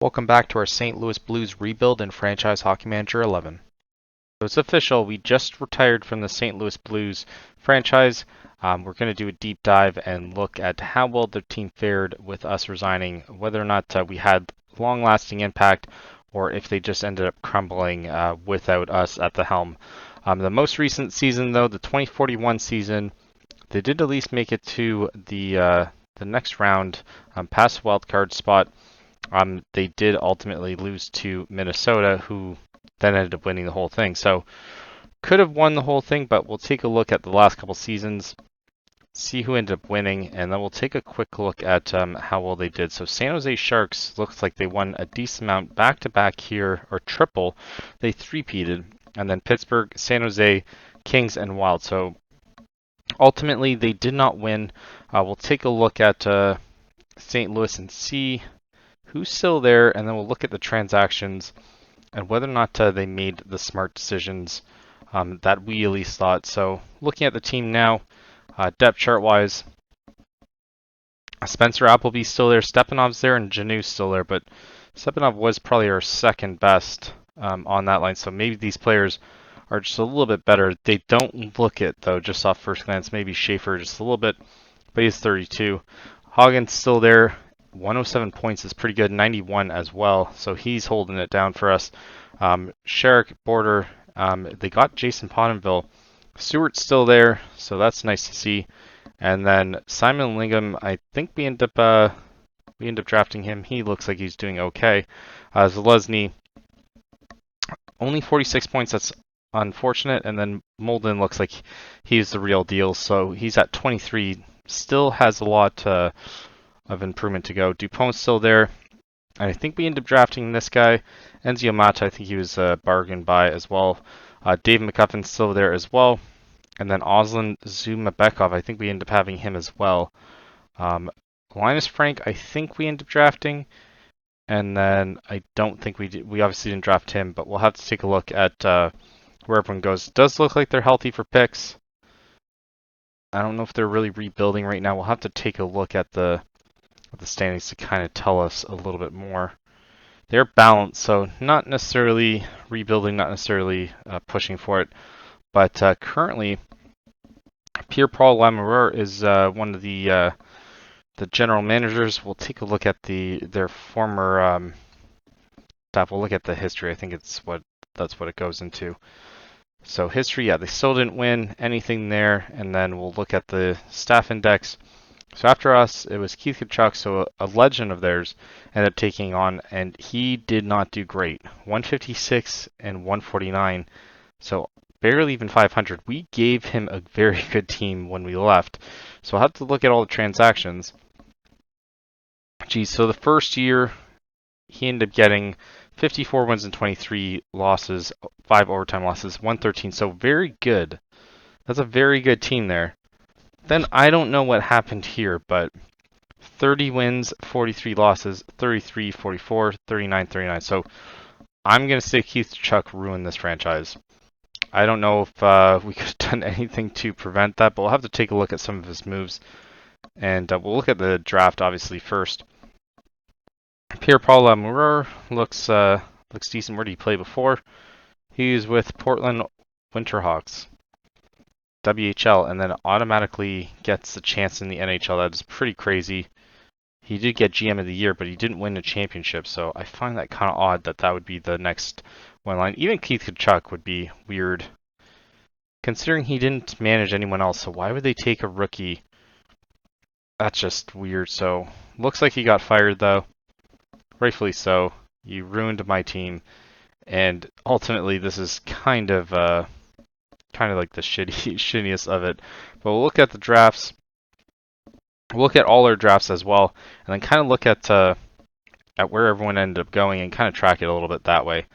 Welcome back to our St. Louis Blues rebuild in Franchise Hockey Manager 11. So it's official, we just retired from the St. Louis Blues franchise. We're going to do a deep dive and look at how well the team fared with us resigning, whether or not we had long-lasting impact, or if they just ended up crumbling without us at the helm. The most recent season, though, the 2041 season, they did at least make it to the next round, past the wild card spot. They did ultimately lose to Minnesota, who then ended up winning the whole thing. So could have won the whole thing, but we'll take a look at the last couple seasons, see who ended up winning, and then we'll take a quick look at how well they did. So San Jose Sharks looks like they won a decent amount back-to-back here, or triple. They three-peated, and then Pittsburgh, San Jose, Kings, and Wild. So ultimately, they did not win. We'll take a look at St. Louis and see who's still there, and then we'll look at the transactions and whether or not they made the smart decisions that we at least thought. So looking at the team now, depth chart wise, Spencer Appleby's still there, Stepanov's there, and Janu's still there, but Stepanov was probably our second best on that line, so maybe these players are just a little bit better. They don't look it, though, just off first glance. Maybe Schaefer just a little bit, but he's 32. Hagen's still there. 107 points is pretty good, 91 as well, so he's holding it down for us. Sherrick, Border, they got Jason Pottenville. Stewart's still there, so that's nice to see. And then Simon Lingham, I think we end up drafting him. He looks like he's doing okay. Zalesny, only 46 points. That's unfortunate. And then Molden looks like he's the real deal, so he's at 23. Still has a lot of improvement to go. Dupont's still there. And I think we end up drafting this guy. Enzio Mata, I think he was a bargain buy as well. Dave McCuffin's still there as well. And then Oslin Zumabekov, I think we end up having him as well. Linus Frank, I think we end up drafting. And then I don't think we did. We obviously didn't draft him, but we'll have to take a look at where everyone goes. It does look like they're healthy for picks. I don't know if they're really rebuilding right now. We'll have to take a look at the standings to kind of tell us a little bit more. They're balanced, so not necessarily rebuilding, not necessarily pushing for it. But currently, Pierre-Paul Lamoureux is one of the general managers. We'll take a look at their former staff. We'll look at the history. I think that's what it goes into. So history, yeah, they still didn't win anything there. And then we'll look at the staff index. So after us, it was Keith Tkachuk, so a legend of theirs, ended up taking on, and he did not do great. 156 and 149, so barely even 500. We gave him a very good team when we left. So I'll have to look at all the transactions. Geez, so the first year, he ended up getting 54 wins and 23 losses, 5 overtime losses, 113, so very good. That's a very good team there. Then I don't know what happened here, but 30 wins, 43 losses, 33, 44, 39, 39. So I'm going to say Keith Tkachuk ruined this franchise. I don't know if we could have done anything to prevent that, but we'll have to take a look at some of his moves. And we'll look at the draft, obviously, first. Pierre-Paul Lamoureux looks decent. Where did he play before? He's with Portland Winterhawks. WHL, and then automatically gets a chance in the NHL. That is pretty crazy. He did get GM of the year, but he didn't win a championship, so I find that kind of odd that would be the next one line. Even Keith Tkachuk would be weird, considering he didn't manage anyone else, so why would they take a rookie? That's just weird. So looks like he got fired, though. Rightfully so. You ruined my team, and ultimately this is kind of like the shittiest of it. But we'll look at the drafts. We'll look at all our drafts as well, and then kind of look at where everyone ended up going and kind of track it a little bit that way.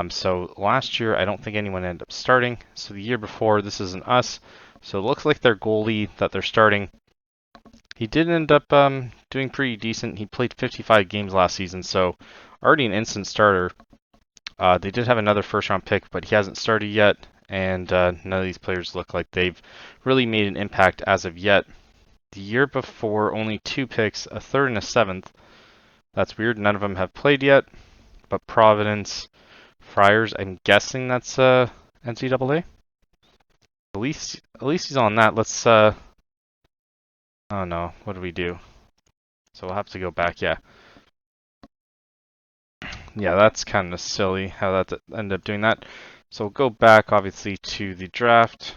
So last year, I don't think anyone ended up starting. So the year before, this isn't us. So it looks like their goalie that they're starting, he did end up doing pretty decent. He played 55 games last season, so already an instant starter. They did have another first-round pick, but he hasn't started yet. And none of these players look like they've really made an impact as of yet. The year before, only 2 picks, a third and a seventh. That's weird. None of them have played yet, but Providence, Friars, I'm guessing that's NCAA. At least he's on that. Let's oh no, what do we do? So we'll have to go back. Yeah, that's kind of silly how that ended up doing that. So we'll go back obviously to the draft.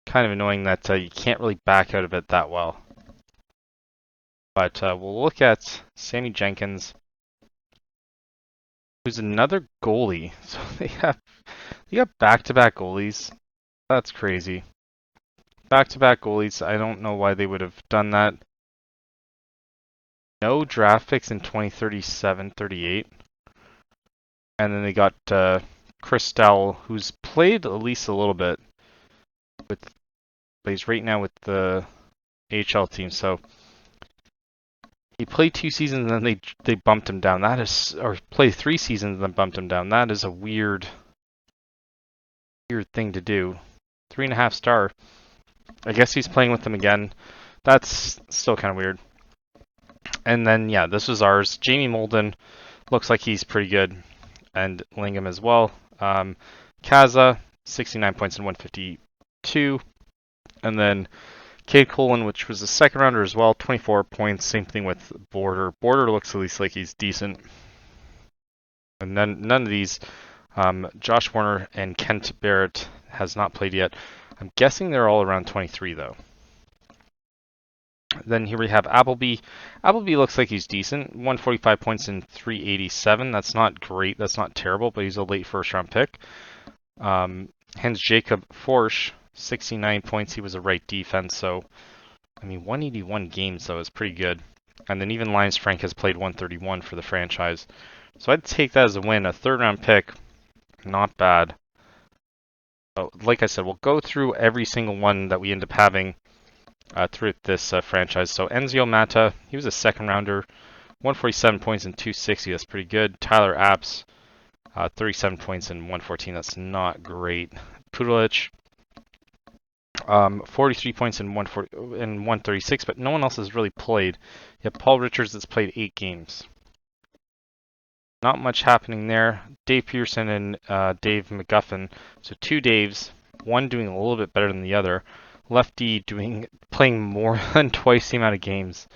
Kind of annoying that you can't really back out of it that well. But we'll look at Sammy Jenkins, who's another goalie. So they got back-to-back goalies. That's crazy. Back-to-back goalies. I don't know why they would have done that. No draft picks in 2037, 38. And then they got Chris Dowell, who's played at least a little bit but he's right now with the AHL team. So he played 2 seasons and then they bumped him down. That is, or played 3 seasons and then bumped him down. That is a weird thing to do. 3.5 star. I guess he's playing with them again. That's still kind of weird. And then yeah, this was ours. Jamie Molden looks like he's pretty good, and Lingham as well. Kaza, 69 points in 152, and then Cade Colin, which was a second rounder as well, 24 points. Same thing with Border. Border looks at least like he's decent. And then none of these. Josh Warner and Kent Barrett has not played yet. I'm guessing they're all around 23 though. Then here we have Appleby. Appleby looks like he's decent. 145 points in 387. That's not great. That's not terrible, but he's a late first-round pick. Hans Jacob Forsch, 69 points. He was a right defense, so I mean 181 games though is pretty good. And then even Linus Frank has played 131 for the franchise. So I'd take that as a win. A third-round pick, not bad. So, like I said, we'll go through every single one that we end up having through this franchise. So Enzio Mata, he was a second rounder, 147 points in 260. That's pretty good. Tyler Apps, 37 points in 114. That's not great. Pudulich, 43 points in 136, but no one else has really played. You have Paul Richards that's played 8 games. Not much happening there. Dave Pearson and Dave McGuffin. So 2 Daves, one doing a little bit better than the other. Lefty playing more than twice the amount of games.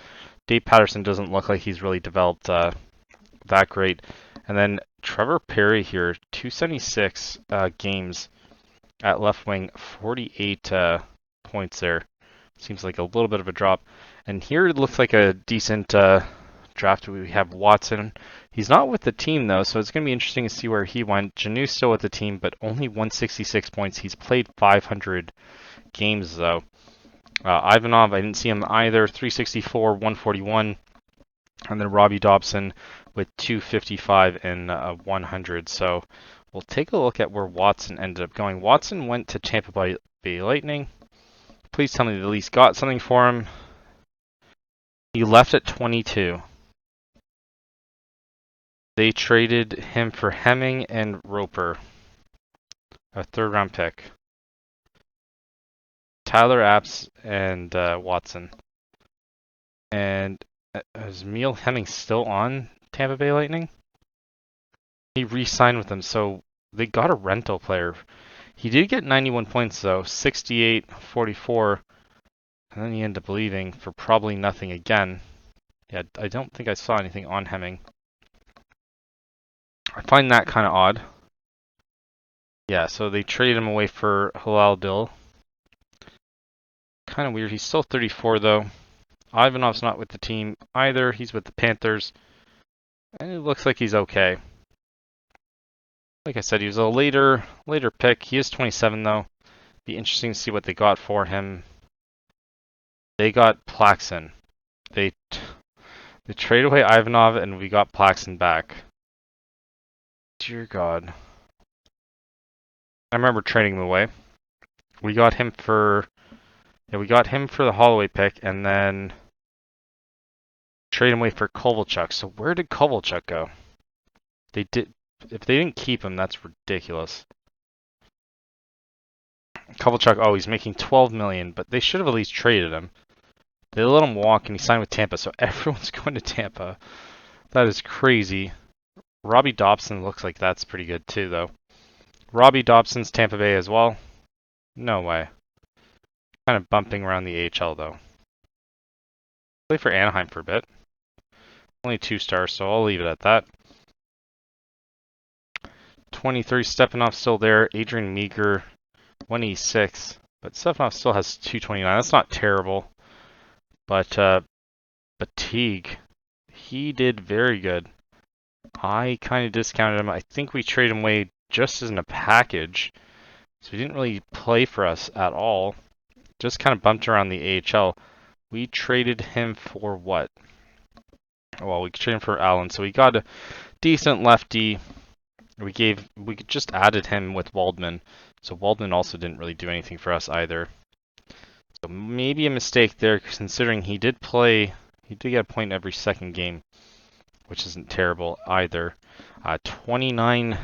Dave Patterson doesn't look like he's really developed that great. And then Trevor Perry here, 276 games at left wing, 48 points there. Seems like a little bit of a drop. And here it looks like a decent draft. We have Watson. He's not with the team though, so it's going to be interesting to see where he went. Janu's still with the team, but only 166 points. He's played 500 games though. Ivanov, I didn't see him either. 364, 141, and then Robbie Dobson with 255 and 100. So we'll take a look at where Watson ended up going. Watson went to Tampa Bay Lightning. Please tell me they at least got something for him. He left at 22. They traded him for Hemming and Roper, a third-round pick. Tyler Apps and Watson. And is Emil Hemming still on Tampa Bay Lightning? He re-signed with them, so they got a rental player. He did get 91 points though, 68, 44, and then he ended up leaving for probably nothing again. Yeah, I don't think I saw anything on Hemming. I find that kind of odd. Yeah, so they traded him away for Halal Dill. Kind of weird. He's still 34 though. Ivanov's not with the team either. He's with the Panthers. And it looks like he's okay. Like I said, he was a later pick. He is 27 though. Be interesting to see what they got for him. They got Plaxon. They traded away Ivanov and we got Plaxon back. Dear God. I remember trading him away. We got him for the Holloway pick and then trade him away for Kovalchuk. So where did Kovalchuk go? If they didn't keep him, that's ridiculous. Kovalchuk, oh, he's making $12 million, but they should have at least traded him. They let him walk, and he signed with Tampa, so everyone's going to Tampa. That is crazy. Robbie Dobson looks like that's pretty good too, though. Robbie Dobson's Tampa Bay as well. No way. Kind of bumping around the AHL, though. Play for Anaheim for a bit. Only 2 stars, so I'll leave it at that. 23, Stepanov still there. Adrian Meager, 186. But Stepanov still has 229. That's not terrible. But Batigue, he did very good. I kind of discounted him. I think we traded him away just as in a package. So he didn't really play for us at all. Just kind of bumped around the AHL. We traded him for what? Well, we traded him for Allen. So we got a decent lefty. We just added him with Waldman. So Waldman also didn't really do anything for us either. So maybe a mistake there, considering he did get a point every second game, which isn't terrible either. 29-30,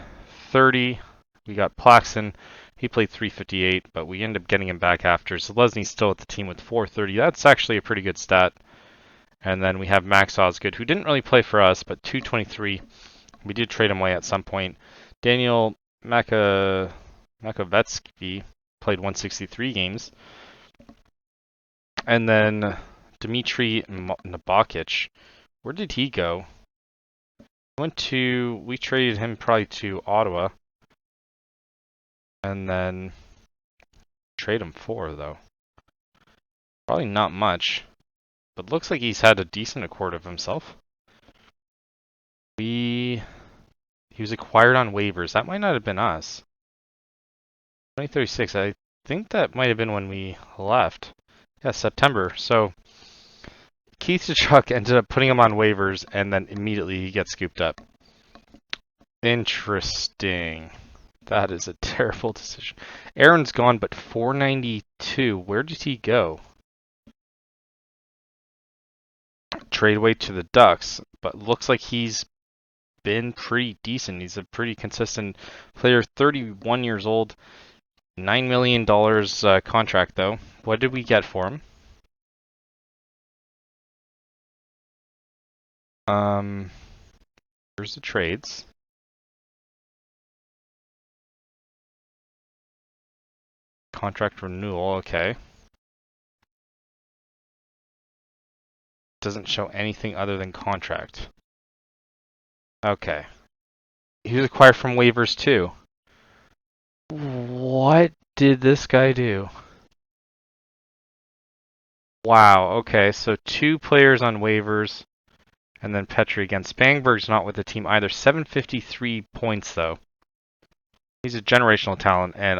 we got Plaxton. He played 358, but we ended up getting him back after. So Lesney's still at the team with 430. That's actually a pretty good stat. And then we have Max Osgood, who didn't really play for us, but 223. We did trade him away at some point. Daniel Makovetsky played 163 games. And then Dmitry Nabakic, where did he go? We traded him probably to Ottawa. And then trade him for, though. Probably not much. But looks like he's had a decent accord of himself. He was acquired on waivers. That might not have been us. 2036, I think that might have been when we left. Yeah, September. So Keith Tkachuk ended up putting him on waivers, and then immediately he gets scooped up. Interesting. That is a terrible decision. Aaron's gone, but 492. Where did he go? Trade away to the Ducks, but looks like he's been pretty decent. He's a pretty consistent player. 31 years old. $9 million contract, though. What did we get for him? Here's the trades. Contract renewal, okay. Doesn't show anything other than contract. Okay. He was acquired from waivers too. What did this guy do? Wow, okay, so 2 players on waivers, and then Petry again. Spangberg's not with the team either. 753 points, though. He's a generational talent, and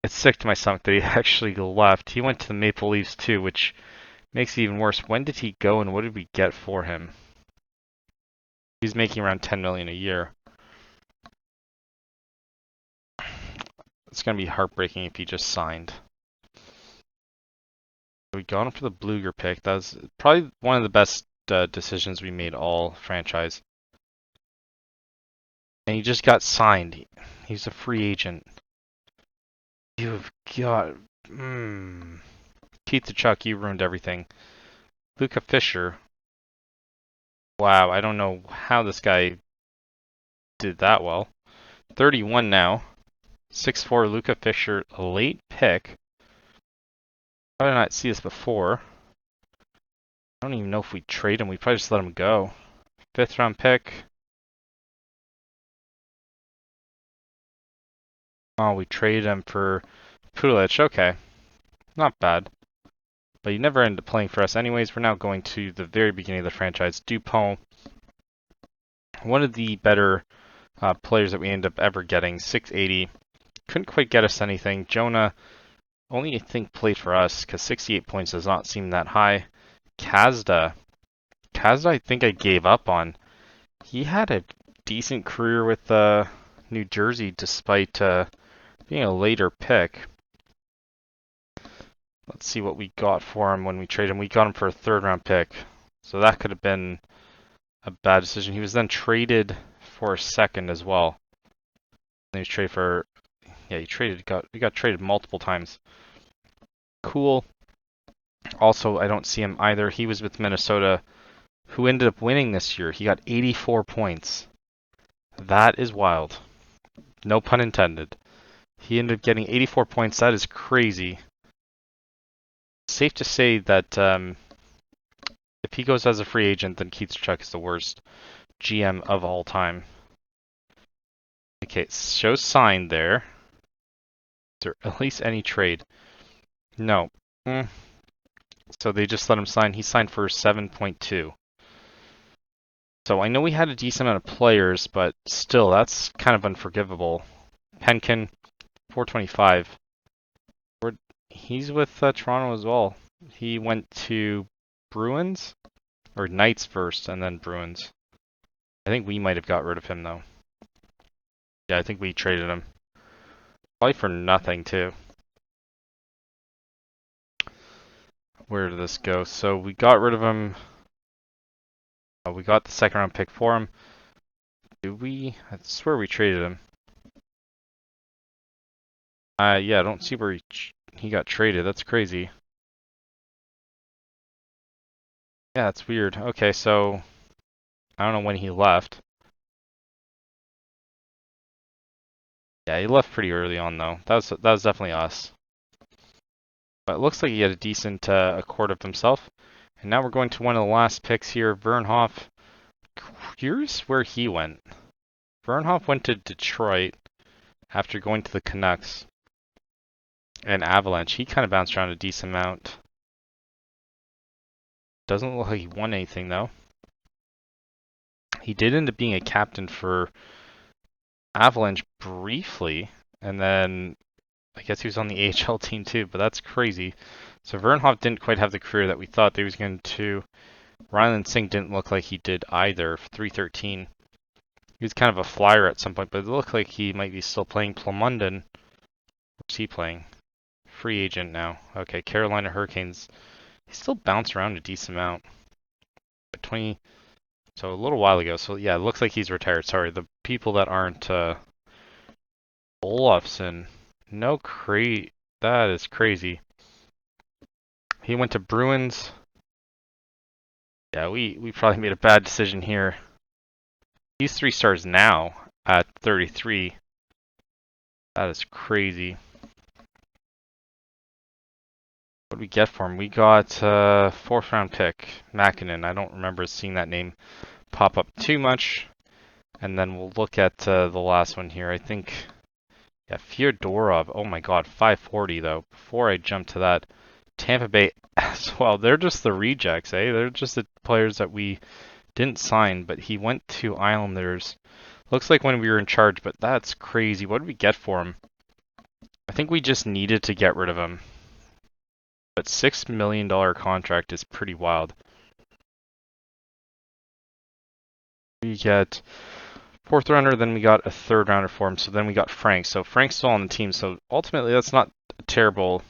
it's sick to my stomach that he actually left. He went to the Maple Leafs too, which makes it even worse. When did he go, and what did we get for him? He's making around $10 million a year. It's going to be heartbreaking if he just signed. We got him for the Bluger pick. That was probably one of the best decisions we made all franchise. And he just got signed. He's a free agent. You've got... Keith Tkachuk, you ruined everything. Luca Fisher. Wow, I don't know how this guy did that well. 31 now. 6'4", Luca Fisher, a late pick. How did I not see this before? I don't even know if we trade him. We probably just let him go. 5th round pick. Oh, we traded him for Pudelich. Okay. Not bad. But he never ended up playing for us anyways. We're now going to the very beginning of the franchise. Dupont. One of the better players that we ended up ever getting. 680. Couldn't quite get us anything. Jonah only, I think, played for us because 68 points does not seem that high. Kazda, I think I gave up on. He had a decent career with New Jersey despite being a later pick. Let's see what we got for him when we traded him. We got him for a 3rd round pick. So that could have been a bad decision. He was then traded for a 2nd as well. And he was traded for... Yeah, he got traded multiple times. Cool. Also, I don't see him either. He was with Minnesota, who ended up winning this year. He got 84 points. That is wild. No pun intended. He ended up getting 84 points. That is crazy. Safe to say that if he goes as a free agent, then Keith Chuck is the worst GM of all time. Okay, it shows signed there. Is there at least any trade? No. So they just let him sign. He signed for 7.2. So I know we had a decent amount of players, but still, that's kind of unforgivable. Penkin, 425. He's with Toronto as well. He went to Bruins, or Knights first, and then Bruins. I think we might have got rid of him, though. Yeah, I think we traded him. Probably for nothing, too. Where did this go? So we got rid of him. We got the second round pick for him. Did we? I swear we traded him. Yeah, I don't see where he got traded. That's crazy. Yeah, that's weird. Okay, so I don't know when he left. Yeah, he left pretty early on though. That was definitely us. But it looks like he had a decent accord of himself. And now we're going to one of the last picks here, Vernhoff. Here's where he went. Vernhoff went to Detroit after going to the Canucks and Avalanche. He kind of bounced around a decent amount. Doesn't look like he won anything though. He did end up being a captain for Avalanche briefly, and then I guess he was on the AHL team too, but that's crazy. So Vernhoff didn't quite have the career that we thought they was going to. Ryland Singh didn't look like he did either. 313. He was kind of a flyer at some point, but it looked like he might be still playing. Plumondon. Where's he playing? Free agent now. Okay, Carolina Hurricanes. He still bounced around a decent amount. 20. So a little while ago. So yeah, it looks like he's retired. Sorry, the people that aren't Olofsson. No that is crazy. He went to Bruins. Yeah, we probably made a bad decision here. He's 3 stars now at 33. That is crazy. What did we get for him? We got a 4th round pick, Makinen. I don't remember seeing that name pop up too much. And then we'll look at the last one here. I think, yeah, Fyodorov. Oh my god, 540 though. Before I jump to that, Tampa Bay as well. They're just the rejects, eh? They're just the players that we didn't sign, but he went to Islanders. Looks like when we were in charge, but that's crazy. What did we get for him? I think we just needed to get rid of him. But $6 million contract is pretty wild. We get 4th rounder, then we got a 3rd rounder for him, so then we got Frank. So Frank's still on the team, so ultimately that's not a terrible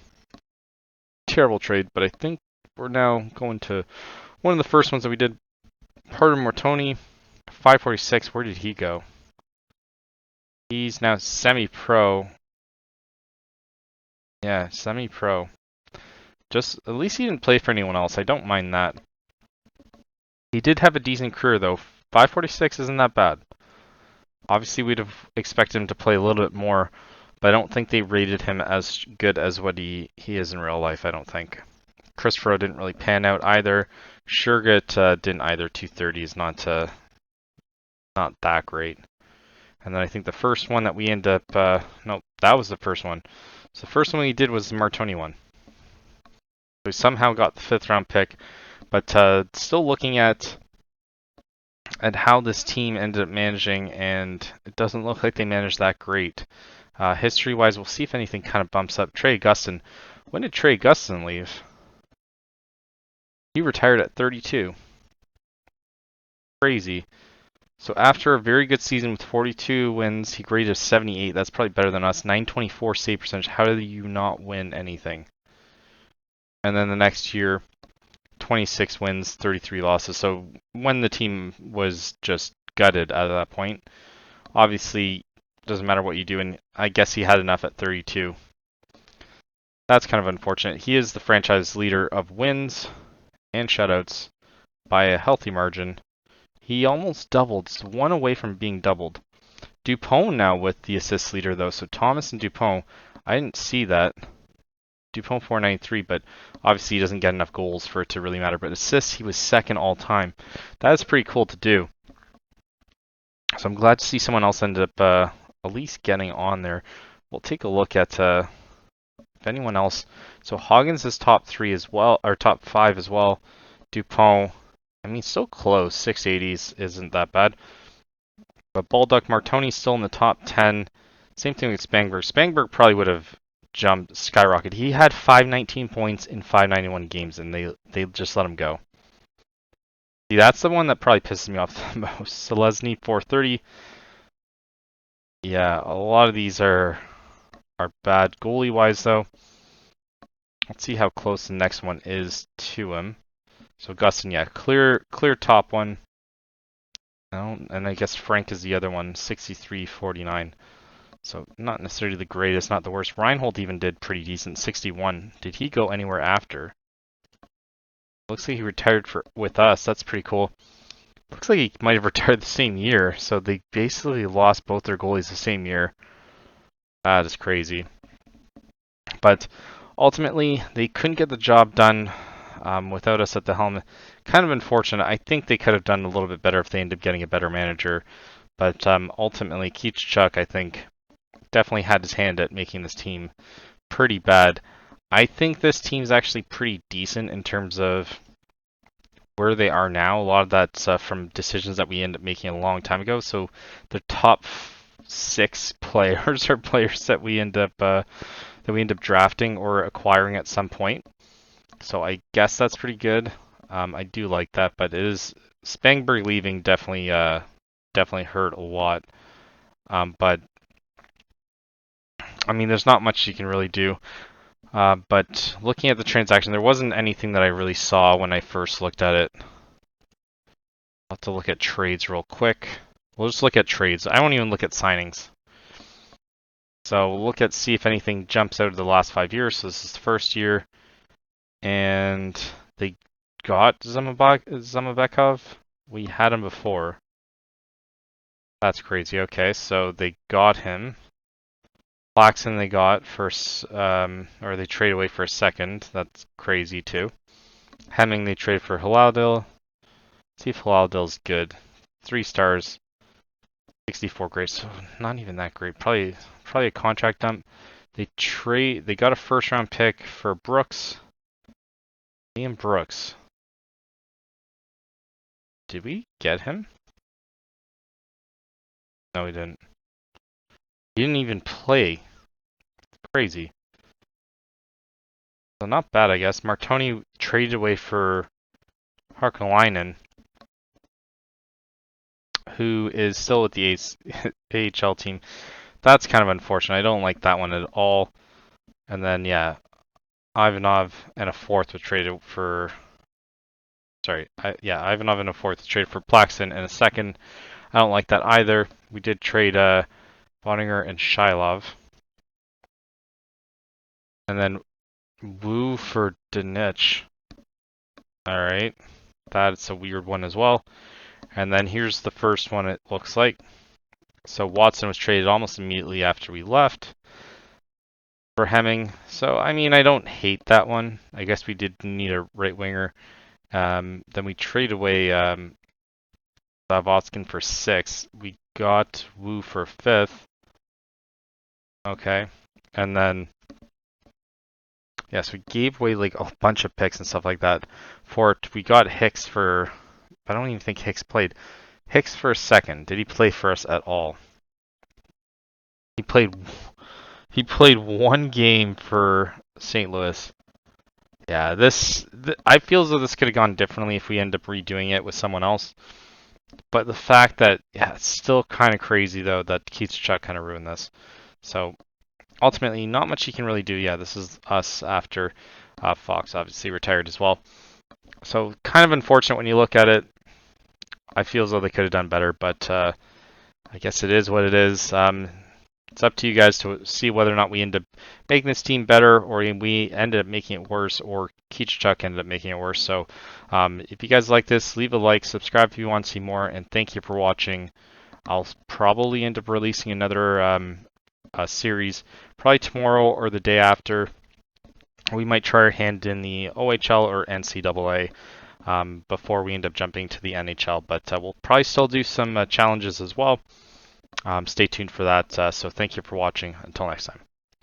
trade, but I think we're now going to one of the first ones that we did. Carter Mortoni, 546. Where did he go? He's now semi-pro. Yeah, semi-pro. Just at least he didn't play for anyone else. I don't mind that. He did have a decent career though. 546 isn't that bad. Obviously, we'd have expected him to play a little bit more, but I don't think they rated him as good as what he is in real life. I don't think. Christopher didn't really pan out either. Shergott didn't either. 230 is not that great. And then I think the first one that we end up, no, that was the first one. So the first one we did was the Martoni one. We somehow got the 5th round pick, but still looking at how this team ended up managing, and it doesn't look like they managed that great. History-wise, we'll see if anything kind of bumps up. Trey Gustin. When did Trey Gustin leave? He retired at 32. Crazy. So after a very good season with 42 wins, he graded a 78. That's probably better than us. 924 save percentage. How do you not win anything? And then the next year, 26 wins, 33 losses. So when the team was just gutted at that point, obviously doesn't matter what you do. And I guess he had enough at 32. That's kind of unfortunate. He is the franchise leader of wins and shutouts by a healthy margin. He almost doubled, so one away from being doubled. Dupont now with the assist leader though, so Thomas and Dupont, I didn't see that. Dupont 493, but obviously he doesn't get enough goals for it to really matter. But assists, he was second all time. That is pretty cool to do. So I'm glad to see someone else end up at least getting on there. We'll take a look at if anyone else. So Hoggins is top 3 as well, or top 5 as well. Dupont, I mean, so close. 680s isn't that bad. But Baldock Martoni's still in the top 10. Same thing with Spangberg. Spangberg probably would have jumped, skyrocketed. He had 519 points in 591 games, and they just let him go. See, that's the one that probably pisses me off the most. Selesny 430. Yeah, a lot of these are bad goalie wise though. Let's see how close the next one is to him. So Gustin, yeah, clear top one. And I guess Frank is the other one, 63-49. So not necessarily the greatest, not the worst. Reinhold even did pretty decent, 61. Did he go anywhere after? Looks like he retired with us. That's pretty cool. Looks like he might have retired the same year. So they basically lost both their goalies the same year. That is crazy. But ultimately, they couldn't get the job done without us at the helm. Kind of unfortunate. I think they could have done a little bit better if they ended up getting a better manager. But ultimately, Keach, I think, definitely had his hand at making this team pretty bad. I think this team's actually pretty decent in terms of where they are now. A lot of that's from decisions that we ended up making a long time ago. So the top 6 players are players that we end up drafting or acquiring at some point. So I guess that's pretty good. I do like that, but it is Spangberg leaving definitely hurt a lot. But I mean, there's not much you can really do. But looking at the transaction, there wasn't anything that I really saw when I first looked at it. I'll have to look at trades real quick. We'll just look at trades. I won't even look at signings. So we'll look at see if anything jumps out of the last 5 years. So this is the first year. And they got Zamabekov. We had him before. That's crazy. Okay, so they got him. Claxon they got first, or they trade away for a second. That's crazy too. Hemming they trade for Haladil. See if Haladil's good. 3 stars. 64 great, so not even that great. Probably a contract dump. They got a first round pick for Brooks. Ian Brooks. Did we get him? No, we didn't. He didn't even play. Crazy. So not bad, I guess. Martoni traded away for Harkalainen, who is still with the AHL team. That's kind of unfortunate. I don't like that one at all. And then, yeah, Ivanov and a 4th was traded for... Sorry, Ivanov and a 4th was traded for Plaxton and a 2nd. I don't like that either. We did trade Bonninger and Shilov. And then Wu for Dinich. Alright, that's a weird one as well. And then here's the first one it looks like. So Watson was traded almost immediately after we left for Hemming. So, I mean, I don't hate that one. I guess we did need a right winger. Then we trade away Zavotskin for 6. We got Wu for 5th. Okay. And then, yes, we gave away like a bunch of picks and stuff like that for it. We got Hicks for, I don't even think Hicks played. Hicks for a 2nd. Did he play for us at all? He played 1 game for St. Louis. Yeah, I feel as though this could have gone differently if we end up redoing it with someone else. But the fact that, yeah, it's still kind of crazy though that Keith kind of ruined this. So ultimately, not much you can really do. Yeah, this is us after Fox obviously retired as well. So kind of unfortunate when you look at it. I feel as though they could have done better, but I guess it is what it is. It's up to you guys to see whether or not we end up making this team better, or we ended up making it worse, or Keachchuk ended up making it worse. So if you guys like this, leave a like, subscribe if you want to see more, and thank you for watching. I'll probably end up releasing another series probably tomorrow or the day after. We might try our hand in the OHL or NCAA before we end up jumping to the NHL, but we'll probably still do some challenges as well. Stay tuned for that. So thank you for watching. Until next time.